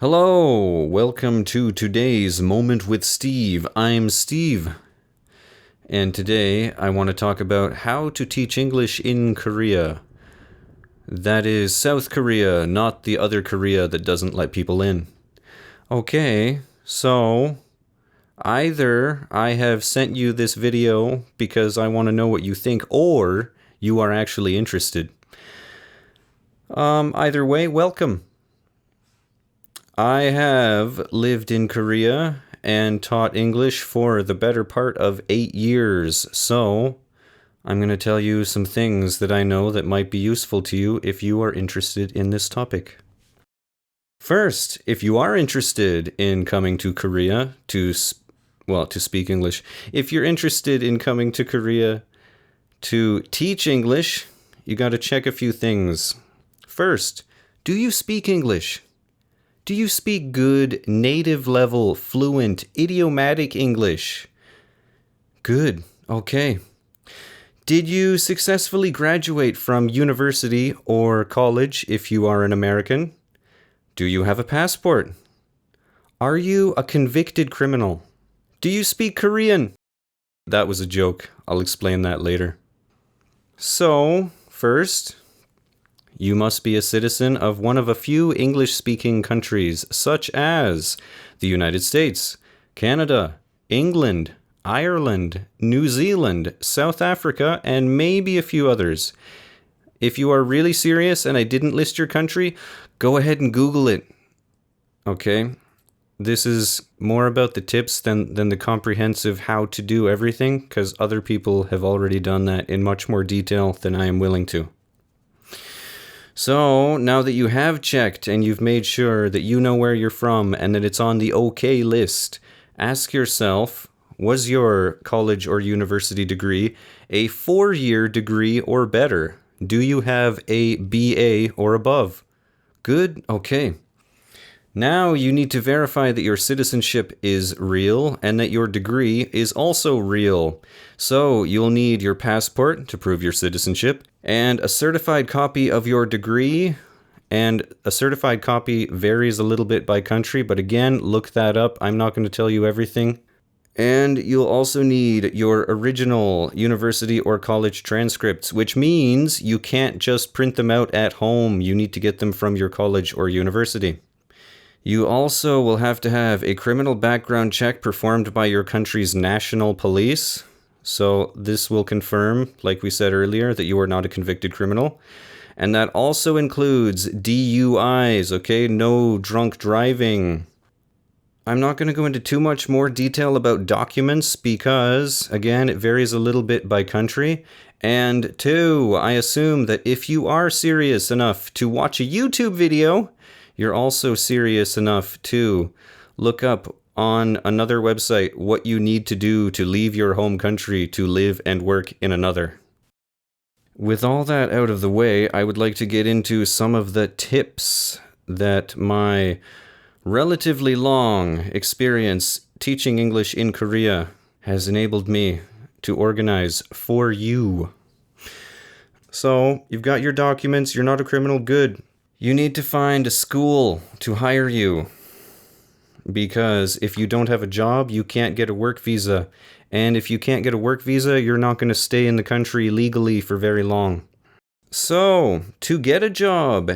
Hello, welcome to today's Moment with Steve. I'm Steve, and today I want to talk about how to teach English in Korea. That is South Korea, not the other Korea that doesn't let people in. Okay, so either I have sent you this video because I want to know what you think, or you are actually interested. Either way, welcome. I have lived in Korea and taught English for the better part of 8 years, so I'm going to tell you some things that I know that might be useful to you if you are interested in this topic. First, if you are interested in coming to Korea to speak English, if you're interested in coming to Korea to teach English, you got to check a few things. First, do you speak English? Do you speak good, native level, fluent, idiomatic English? Good. Okay. Did you successfully graduate from university or college if you are an American? Do you have a passport? Are you a convicted criminal? Do you speak Korean? That was a joke. I'll explain that later. So, first, you must be a citizen of one of a few English-speaking countries, such as the United States, Canada, England, Ireland, New Zealand, South Africa, and maybe a few others. If you are really serious and I didn't list your country, go ahead and Google it. Okay? This is more about the tips than the comprehensive how to do everything, because other people have already done that in much more detail than I am willing to. So, now that you have checked and you've made sure that you know where you're from and that it's on the OK list, ask yourself, was your college or university degree a 4-year degree or better? Do you have a BA or above? Good? Okay. Now you need to verify that your citizenship is real and that your degree is also real. So you'll need your passport to prove your citizenship and a certified copy of your degree. And a certified copy varies a little bit by country, but again, look that up. I'm not going to tell you everything. And you'll also need your original university or college transcripts, which means you can't just print them out at home. You need to get them from your college or university. You also will have to have a criminal background check performed by your country's national police. So this will confirm, like we said earlier, that you are not a convicted criminal. And that also includes DUIs, okay? No drunk driving. I'm not going to go into too much more detail about documents because, again, it varies a little bit by country. And two, I assume that if you are serious enough to watch a YouTube video, you're also serious enough to look up on another website what you need to do to leave your home country to live and work in another. With all that out of the way, I would like to get into some of the tips that my relatively long experience teaching English in Korea has enabled me to organize for you. So, you've got your documents, you're not a criminal, good. You need to find a school to hire you, because if you don't have a job, you can't get a work visa. And if you can't get a work visa, you're not going to stay in the country legally for very long. So, to get a job,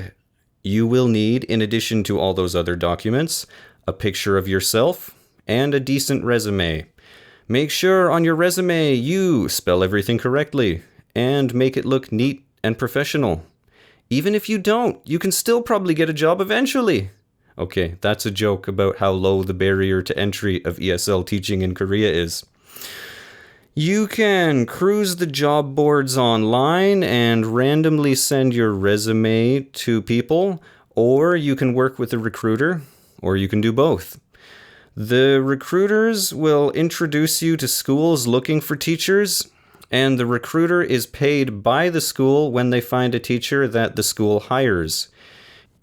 you will need, in addition to all those other documents, a picture of yourself and a decent resume. Make sure on your resume you spell everything correctly and make it look neat and professional. Even if you don't, you can still probably get a job eventually. Okay, that's a joke about how low the barrier to entry of ESL teaching in Korea is. You can cruise the job boards online and randomly send your resume to people, or you can work with a recruiter, or you can do both. The recruiters will introduce you to schools looking for teachers, and the recruiter is paid by the school when they find a teacher that the school hires.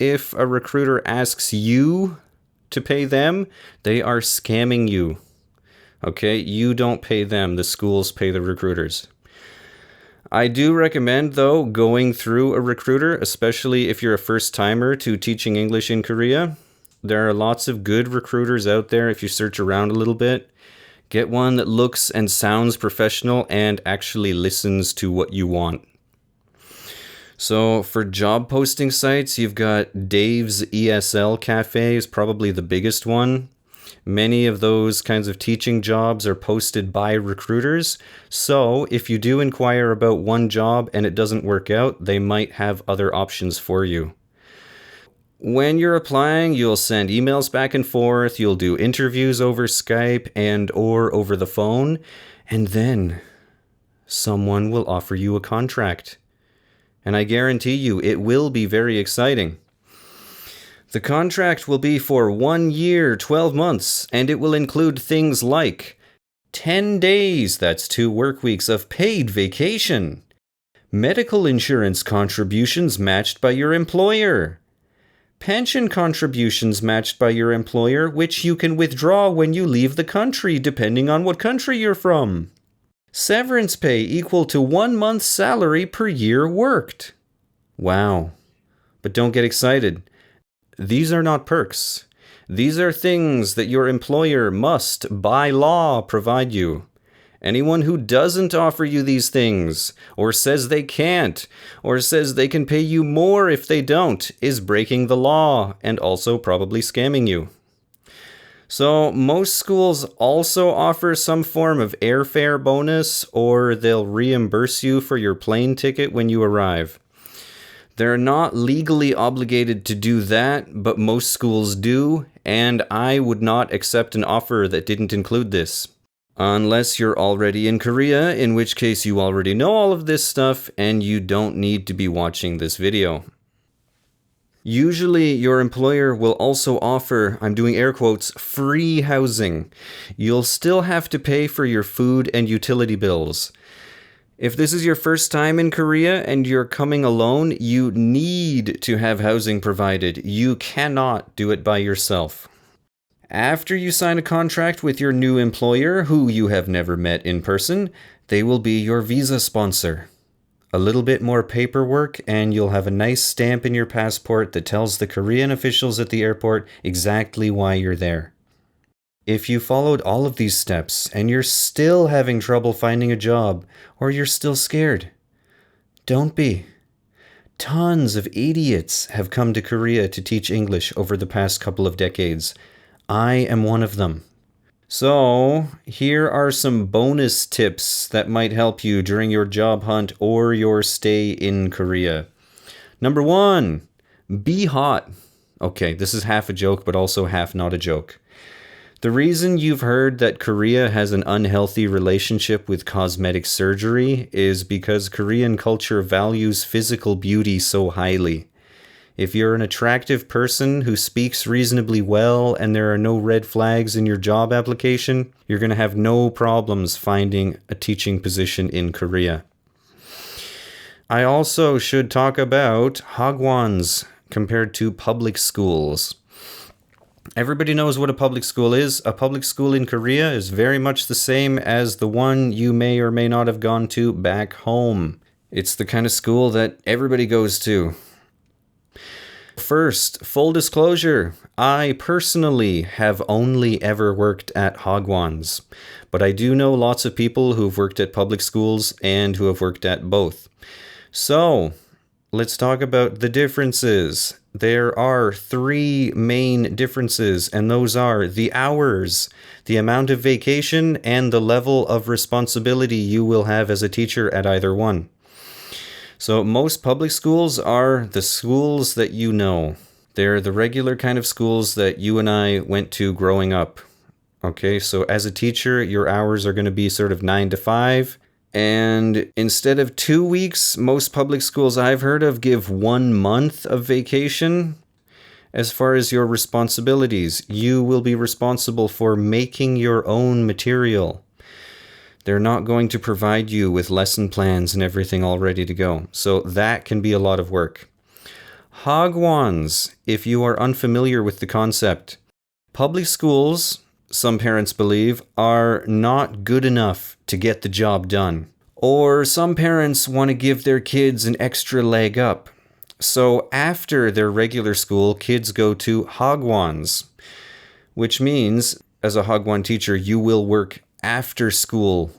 If a recruiter asks you to pay them, they are scamming you. Okay, you don't pay them, the schools pay the recruiters. I do recommend, though, going through a recruiter, especially if you're a first-timer to teaching English in Korea. There are lots of good recruiters out there if you search around a little bit. Get one that looks and sounds professional and actually listens to what you want. So for job posting sites, you've got Dave's ESL Cafe is probably the biggest one. Many of those kinds of teaching jobs are posted by recruiters. So if you do inquire about one job and it doesn't work out, they might have other options for you. When you're applying, you'll send emails back and forth, you'll do interviews over Skype and or over the phone, and then someone will offer you a contract. And I guarantee you, it will be very exciting. The contract will be for 1 year, 12 months, and it will include things like 10 days, that's 2 work weeks of paid vacation, medical insurance contributions matched by your employer, pension contributions matched by your employer, which you can withdraw when you leave the country, depending on what country you're from. Severance pay equal to 1 month's salary per year worked. Wow. But don't get excited. These are not perks. These are things that your employer must, by law, provide you. Anyone who doesn't offer you these things, or says they can't, or says they can pay you more if they don't, is breaking the law and also probably scamming you. So most schools also offer some form of airfare bonus, or they'll reimburse you for your plane ticket when you arrive. They're not legally obligated to do that, but most schools do, and I would not accept an offer that didn't include this. Unless you're already in Korea, in which case you already know all of this stuff and you don't need to be watching this video. Usually, your employer will also offer, I'm doing air quotes, free housing. You'll still have to pay for your food and utility bills. If this is your first time in Korea and you're coming alone, you need to have housing provided. You cannot do it by yourself. After you sign a contract with your new employer, who you have never met in person, they will be your visa sponsor. A little bit more paperwork and you'll have a nice stamp in your passport that tells the Korean officials at the airport exactly why you're there. If you followed all of these steps and you're still having trouble finding a job, or you're still scared, don't be. Tons of idiots have come to Korea to teach English over the past couple of decades. I am one of them. So, here are some bonus tips that might help you during your job hunt or your stay in Korea. Number 1, be hot. Okay, this is half a joke, but also half not a joke. The reason you've heard that Korea has an unhealthy relationship with cosmetic surgery is because Korean culture values physical beauty so highly. If you're an attractive person who speaks reasonably well and there are no red flags in your job application, you're going to have no problems finding a teaching position in Korea. I also should talk about hagwons compared to public schools. Everybody knows what a public school is. A public school in Korea is very much the same as the one you may or may not have gone to back home. It's the kind of school that everybody goes to. First, full disclosure, I personally have only ever worked at hagwons, but I do know lots of people who've worked at public schools and who have worked at both. So, let's talk about the differences. There are 3 main differences, and those are the hours, the amount of vacation, and the level of responsibility you will have as a teacher at either one. So most public schools are the schools that you know. They're the regular kind of schools that you and I went to growing up. Okay, so as a teacher, your hours are going to be sort of 9 to 5. And instead of 2 weeks, most public schools I've heard of give 1 month of vacation. As far as your responsibilities, you will be responsible for making your own material. They're not going to provide you with lesson plans and everything all ready to go. So that can be a lot of work. Hagwons, if you are unfamiliar with the concept. Public schools, some parents believe, are not good enough to get the job done. Or some parents want to give their kids an extra leg up. So after their regular school, kids go to Hagwons, which means as a Hagwon teacher, you will work after school.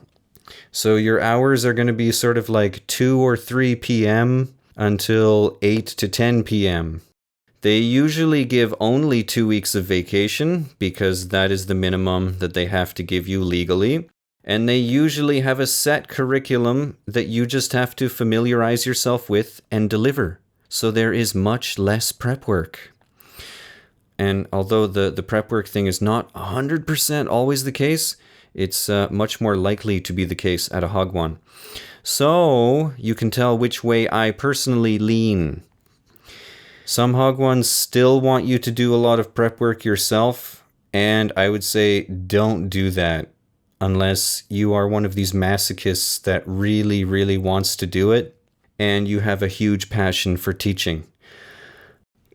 So your hours are going to be sort of like 2 or 3 p.m. until 8 to 10 p.m. They usually give only 2 weeks of vacation because that is the minimum that they have to give you legally. And they usually have a set curriculum that you just have to familiarize yourself with and deliver. So there is much less prep work. And although the prep work thing is not 100% always the case, it's much more likely to be the case at a Hagwon. So you can tell which way I personally lean. Some Hagwons still want you to do a lot of prep work yourself, and I would say don't do that unless you are one of these masochists that really, really wants to do it and you have a huge passion for teaching.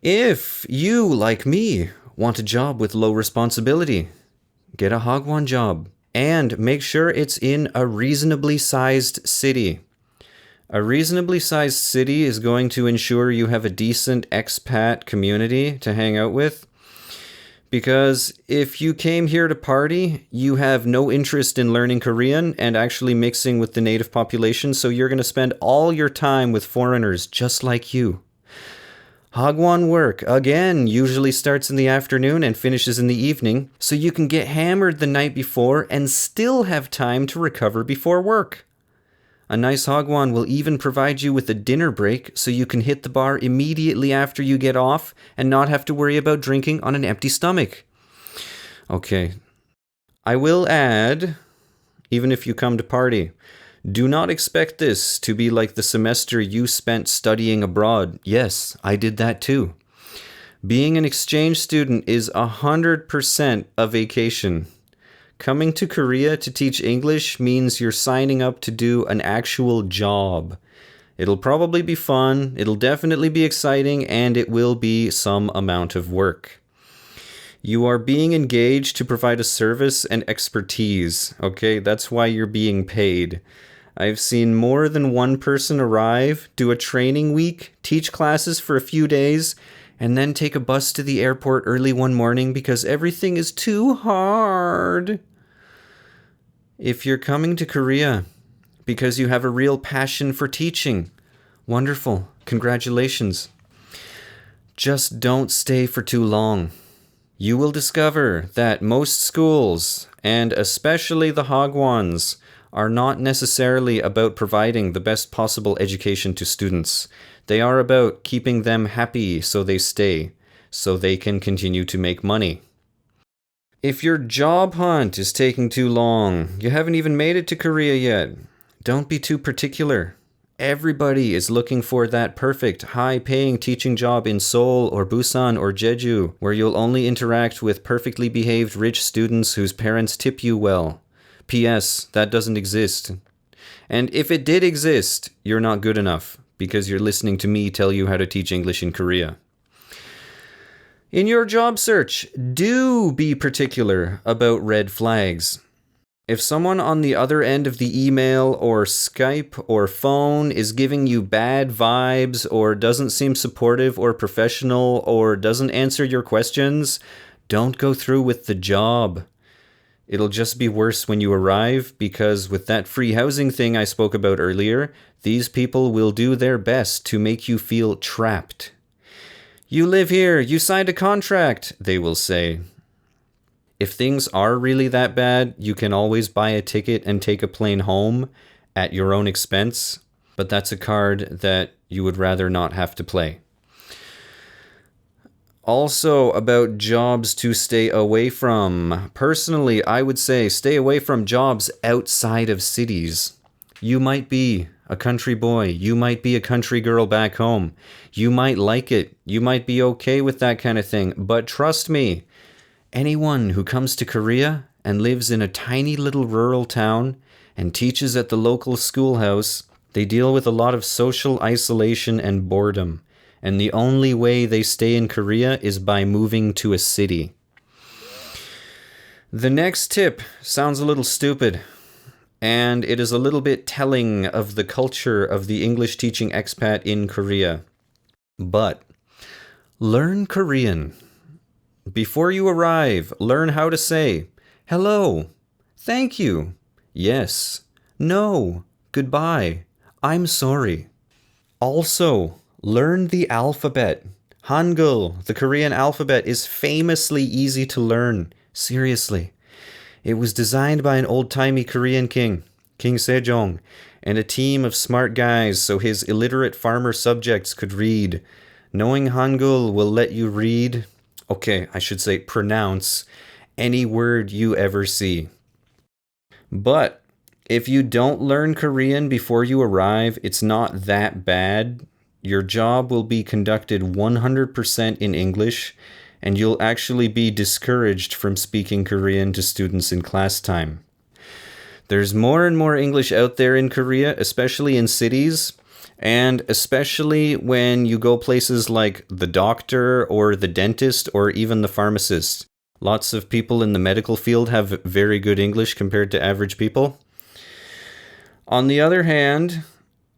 If you, like me, want a job with low responsibility, get a Hagwon job and make sure it's in a reasonably sized city. A reasonably sized city is going to ensure you have a decent expat community to hang out with. Because if you came here to party, you have no interest in learning Korean and actually mixing with the native population, so you're going to spend all your time with foreigners just like you. Hagwon work, again, usually starts in the afternoon and finishes in the evening, so you can get hammered the night before and still have time to recover before work. A nice Hagwon will even provide you with a dinner break so you can hit the bar immediately after you get off and not have to worry about drinking on an empty stomach. Okay. I will add, even if you come to party, do not expect this to be like the semester you spent studying abroad. Yes, I did that too. Being an exchange student is 100% a vacation. Coming to Korea to teach English means you're signing up to do an actual job. It'll probably be fun, it'll definitely be exciting, and it will be some amount of work. You are being engaged to provide a service and expertise, okay? That's why you're being paid. I've seen more than one person arrive, do a training week, teach classes for a few days, and then take a bus to the airport early one morning because everything is too hard. If you're coming to Korea because you have a real passion for teaching, wonderful, congratulations. Just don't stay for too long. You will discover that most schools, and especially the Hagwons, are not necessarily about providing the best possible education to students. They are about keeping them happy so they stay, so they can continue to make money. If your job hunt is taking too long, you haven't even made it to Korea yet, don't be too particular. Everybody is looking for that perfect, high-paying teaching job in Seoul or Busan or Jeju, where you'll only interact with perfectly behaved rich students whose parents tip you well. P.S. That doesn't exist. And if it did exist, you're not good enough, because you're listening to me tell you how to teach English in Korea. In your job search, do be particular about red flags. If someone on the other end of the email or Skype or phone is giving you bad vibes or doesn't seem supportive or professional or doesn't answer your questions, don't go through with the job. It'll just be worse when you arrive because with that free housing thing I spoke about earlier, these people will do their best to make you feel trapped. You live here, you signed a contract, they will say. If things are really that bad, you can always buy a ticket and take a plane home at your own expense, but that's a card that you would rather not have to play. Also, about jobs to stay away from. Personally, I would say stay away from jobs outside of cities. You might be a country boy. You might be a country girl back home. You might like it. You might be okay with that kind of thing. But trust me, anyone who comes to Korea and lives in a tiny little rural town and teaches at the local schoolhouse, they deal with a lot of social isolation and boredom. And the only way they stay in Korea is by moving to a city. The next tip sounds a little stupid, and it is a little bit telling of the culture of the English teaching expat in Korea. But learn Korean. Before you arrive, learn how to say hello, thank you, yes, no, goodbye, I'm sorry. Also, learn the alphabet. Hangul, the Korean alphabet, is famously easy to learn. Seriously. It was designed by an old-timey Korean king, King Sejong, and a team of smart guys so his illiterate farmer subjects could read. Knowing Hangul will let you read, okay, I should say pronounce, any word you ever see. But if you don't learn Korean before you arrive, it's not that bad. Your job will be conducted 100% in English, and you'll actually be discouraged from speaking Korean to students in class time. There's more and more English out there in Korea, especially in cities, and especially when you go places like the doctor or the dentist or even the pharmacist. Lots of people in the medical field have very good English compared to average people. On the other hand,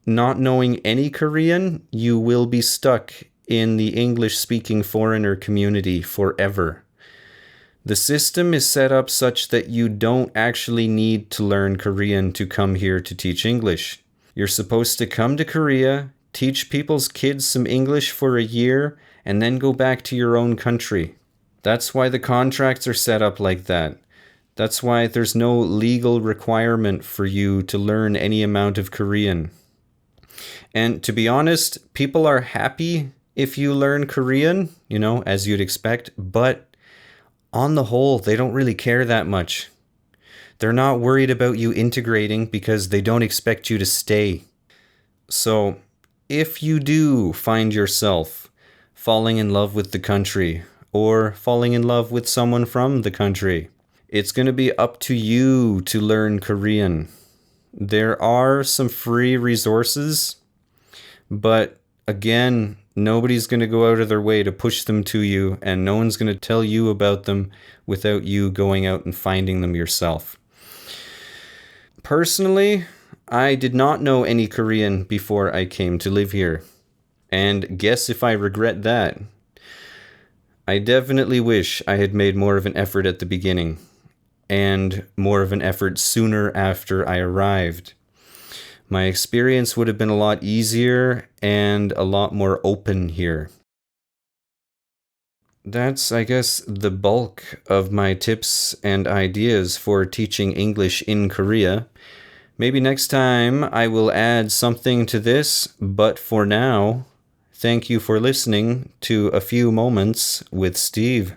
not knowing any Korean, you will be stuck in the English-speaking foreigner community forever. The system is set up such that you don't actually need to learn Korean to come here to teach English. You're supposed to come to Korea, teach people's kids some English for a year, and then go back to your own country. That's why the contracts are set up like that. That's why there's no legal requirement for you to learn any amount of Korean. And to be honest, people are happy if you learn Korean, as you'd expect, but on the whole, they don't really care that much. They're not worried about you integrating because they don't expect you to stay. So, if you do find yourself falling in love with the country or falling in love with someone from the country, it's going to be up to you to learn Korean. There are some free resources, but again, nobody's going to go out of their way to push them to you, and no one's going to tell you about them without you going out and finding them yourself. Personally, I did not know any Korean before I came to live here. And guess if I regret that. I definitely wish I had made more of an effort at the beginning, and more of an effort sooner after I arrived. My experience would have been a lot easier and a lot more open here. That's, I guess, the bulk of my tips and ideas for teaching English in Korea. Maybe next time I will add something to this, but for now, thank you for listening to A Few Moments with Steve.